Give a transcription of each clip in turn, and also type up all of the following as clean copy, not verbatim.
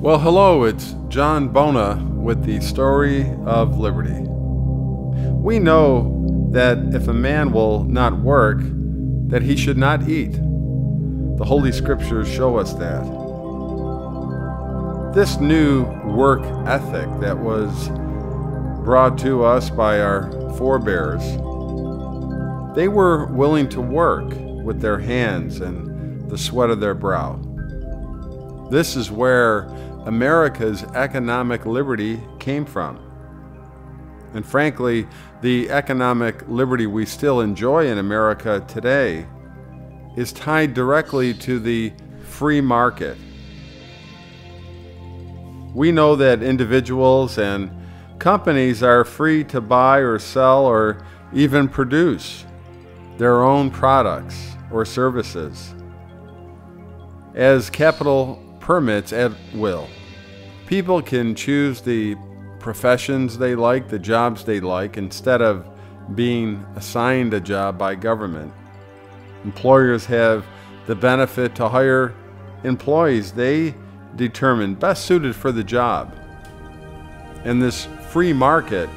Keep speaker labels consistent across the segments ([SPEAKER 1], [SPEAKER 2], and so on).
[SPEAKER 1] Well, hello, it's John Bona with the Story of Liberty. We know that if a man will not work, that he should not eat. The Holy Scriptures show us that. This new work ethic that was brought to us by our forebears, they were willing to work with their hands and the sweat of their brow. This is where America's economic liberty came from. And frankly, the economic liberty we still enjoy in America today is tied directly to the free market. We know that individuals and companies are free to buy or sell or even produce their own products or services as capital permits at will. People can choose the professions they like, the jobs they like, instead of being assigned a job by government. Employers have the benefit to hire employees they determine best suited for the job. And this free market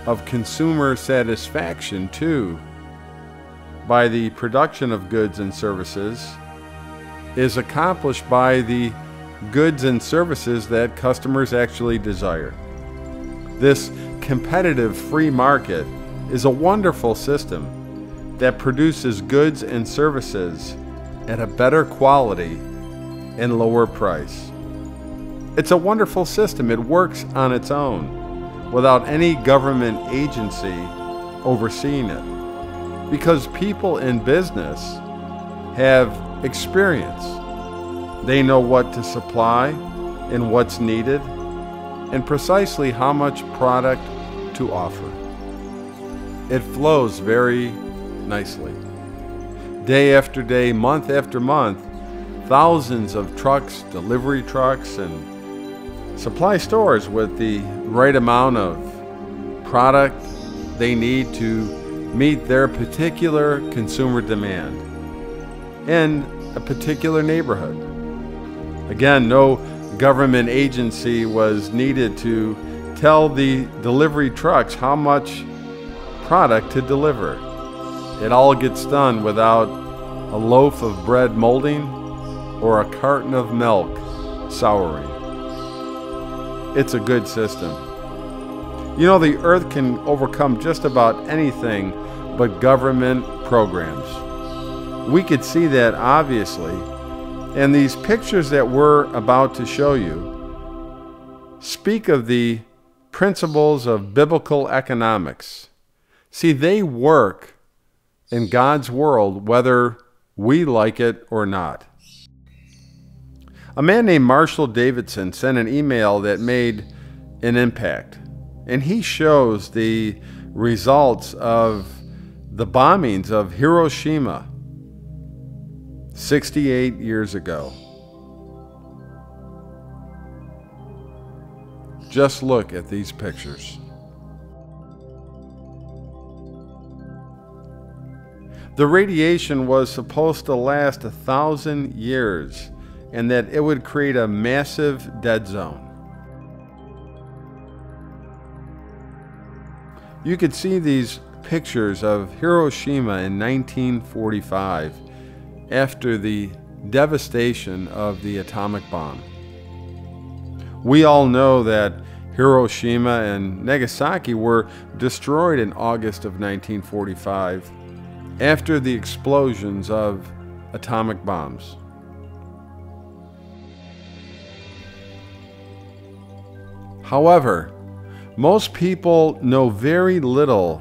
[SPEAKER 1] of consumer satisfaction, too, by the production of goods and services, is accomplished by the goods and services that customers actually desire. This competitive free market is a wonderful system that produces goods and services at a better quality and lower price. It's a wonderful system. It works on its own without any government agency overseeing it, because people in business have experience. They know what to supply and what's needed and precisely how much product to offer. It flows very nicely. Day after day, month after month, thousands of trucks, delivery trucks, and supply stores with the right amount of product they need to meet their particular consumer demand in a particular neighborhood. Again, no government agency was needed to tell the delivery trucks how much product to deliver. It all gets done without a loaf of bread molding or a carton of milk souring. It's a good system. You know, the earth can overcome just about anything but government programs. We could see that obviously, and these pictures that we're about to show you speak of the principles of biblical economics. See, they work in God's world whether we like it or not. A man named Marshall Davidson sent an email that made an impact, and he shows the results of the bombings of Hiroshima 68 years ago. Just look at these pictures. The radiation was supposed to last 1,000 years, and that it would create a massive dead zone. You could see these pictures of Hiroshima in 1945 after the devastation of the atomic bomb. We all know that Hiroshima and Nagasaki were destroyed in August of 1945 after the explosions of atomic bombs. However, most people know very little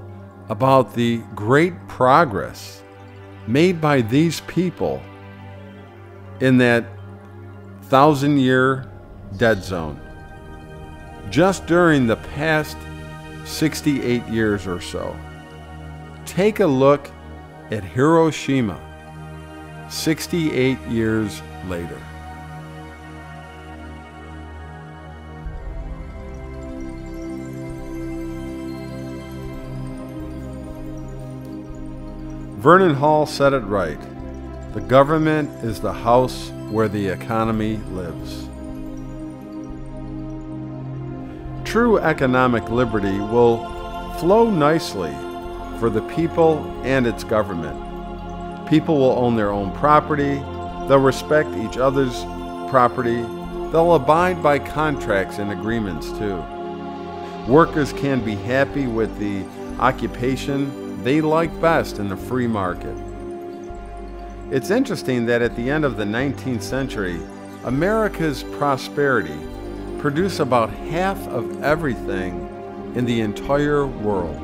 [SPEAKER 1] about the great progress made by these people in that 1,000-year dead zone just during the past 68 years or so. Take a look at Hiroshima 68 years later. Vernon Hall said it right. The government is the house where the economy lives. True economic liberty will flow nicely for the people and its government. People will own their own property, they'll respect each other's property, they'll abide by contracts and agreements too. Workers can be happy with the occupation they like best in the free market. It's interesting that at the end of the 19th century, America's prosperity produced about half of everything in the entire world.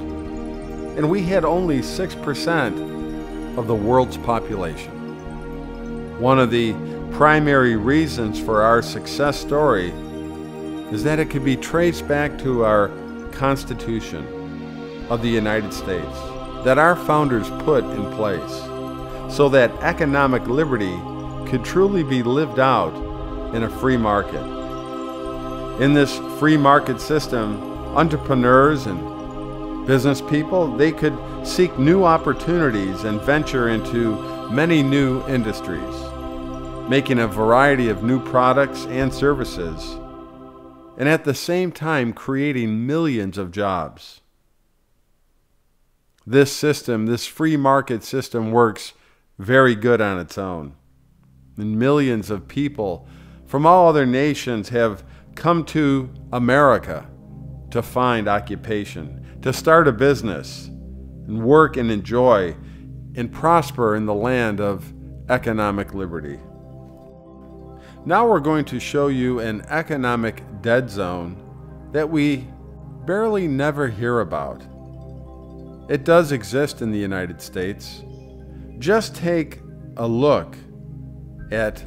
[SPEAKER 1] And we had only 6% of the world's population. One of the primary reasons for our success story is that it could be traced back to our Constitution of the United States that our founders put in place so that economic liberty could truly be lived out in a free market. In this free market system, entrepreneurs and business people, they could seek new opportunities and venture into many new industries, making a variety of new products and services, and at the same time creating millions of jobs. This system, this free market system, works very good on its own. And millions of people from all other nations have come to America to find occupation, to start a business, and work and enjoy and prosper in the land of economic liberty. Now we're going to show you an economic dead zone that we barely never hear about. It does exist in the United States. Just take a look at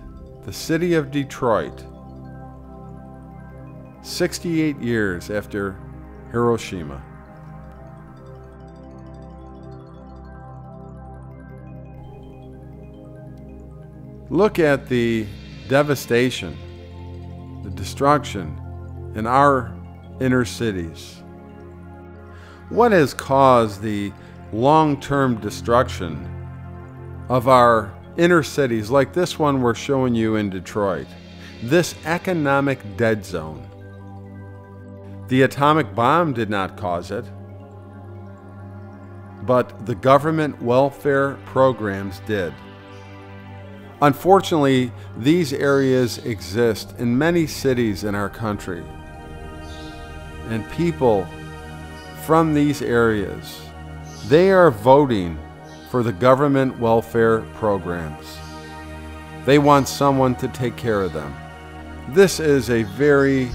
[SPEAKER 1] the city of Detroit, 68 years after Hiroshima. Look at the devastation, the destruction in our inner cities. What has caused the long-term destruction of our inner cities like this one we're showing you in Detroit? This economic dead zone. The atomic bomb did not cause it, but the government welfare programs did. Unfortunately, these areas exist in many cities in our country, and people from these areas, they are voting for the government welfare programs. They want someone to take care of them. This is a very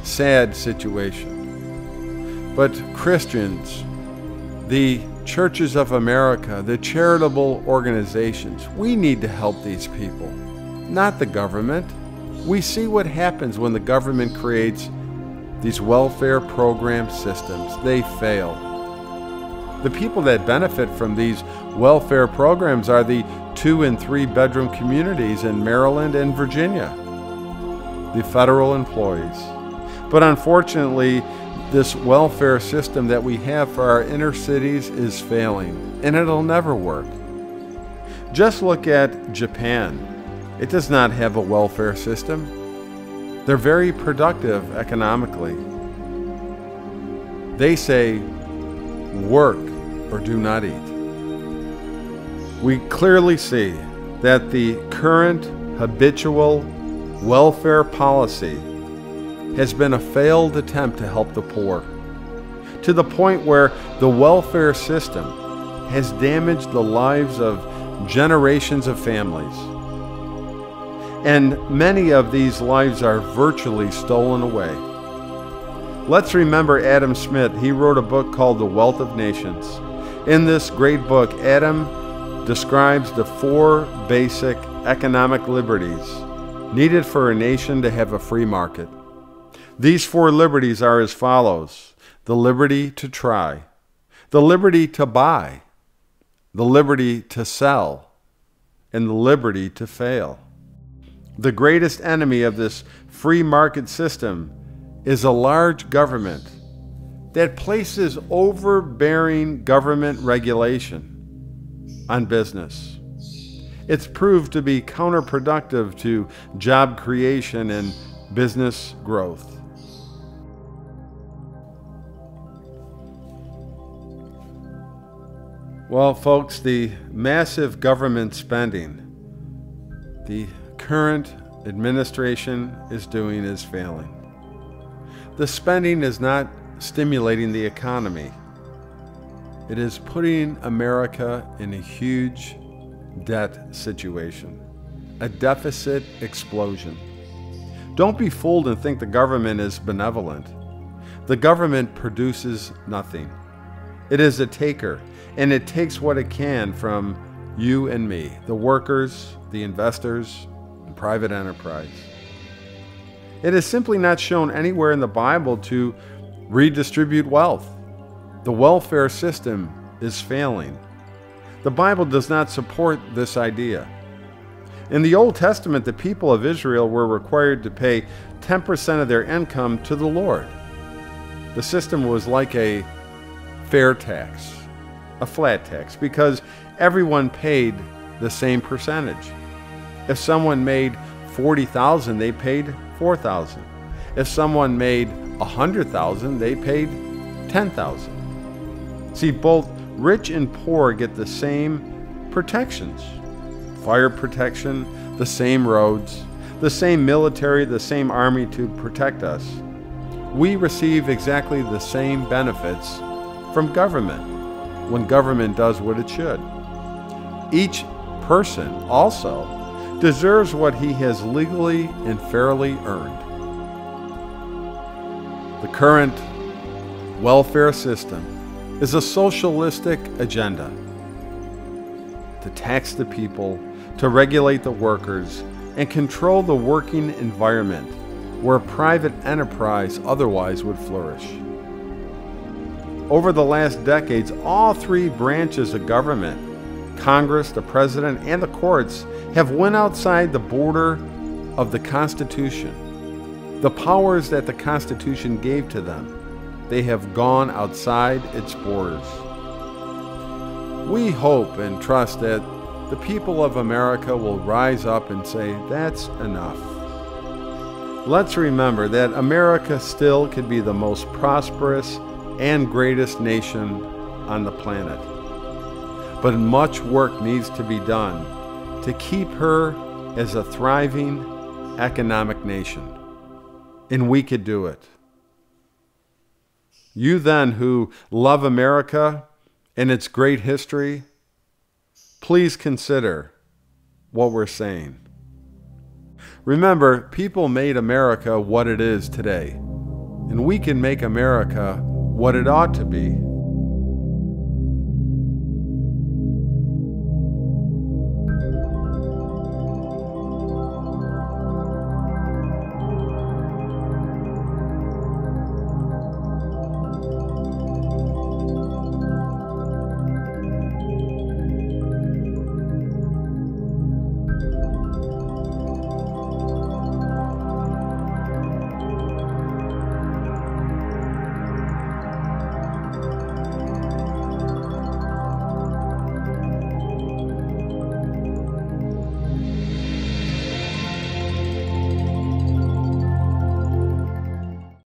[SPEAKER 1] sad situation. But Christians, the churches of America, the charitable organizations, we need to help these people, not the government. We see what happens when the government creates these welfare program systems. They fail. The people that benefit from these welfare programs are the 2- and 3-bedroom communities in Maryland and Virginia, the federal employees. But unfortunately, this welfare system that we have for our inner cities is failing, and it'll never work. Just look at Japan. It does not have a welfare system. They're very productive economically. They say, work or do not eat. We clearly see that the current habitual welfare policy has been a failed attempt to help the poor, to the point where the welfare system has damaged the lives of generations of families. And many of these lives are virtually stolen away. Let's remember Adam Smith. He wrote a book called The Wealth of Nations. In this great book, Adam describes the 4 basic economic liberties needed for a nation to have a free market. These 4 liberties are as follows: the liberty to try, the liberty to buy, the liberty to sell, and the liberty to fail. The greatest enemy of this free market system is a large government that places overbearing government regulation on business. It's proved to be counterproductive to job creation and business growth. Well, folks, the massive government spending the current administration is doing is failing. The spending is not stimulating the economy. It is putting America in a huge debt situation, a deficit explosion. Don't be fooled and think the government is benevolent. The government produces nothing. It is a taker, and it takes what it can from you and me, the workers, the investors, and private enterprise. It is simply not shown anywhere in the Bible to redistribute wealth. The welfare system is failing. The Bible does not support this idea. In the Old Testament, the people of Israel were required to pay 10% of their income to the Lord. The system was like a fair tax, a flat tax, because everyone paid the same percentage. If someone made $40,000, they paid $4,000. If someone made $100,000, they paid $10,000. See, both rich and poor get the same protections. Fire protection, the same roads, the same military, the same army to protect us. We receive exactly the same benefits from government when government does what it should. Each person also deserves what he has legally and fairly earned. The current welfare system is a socialistic agenda to tax the people, to regulate the workers, and control the working environment where private enterprise otherwise would flourish. Over the last decades, all three branches of government, Congress, the President, and the courts, have went outside the border of the Constitution. The powers that the Constitution gave to them, they have gone outside its borders. We hope and trust that the people of America will rise up and say, that's enough. Let's remember that America still could be the most prosperous and greatest nation on the planet. But much work needs to be done to keep her as a thriving economic nation. And we could do it. You then who love America and its great history, please consider what we're saying. Remember, people made America what it is today, and we can make America what it ought to be.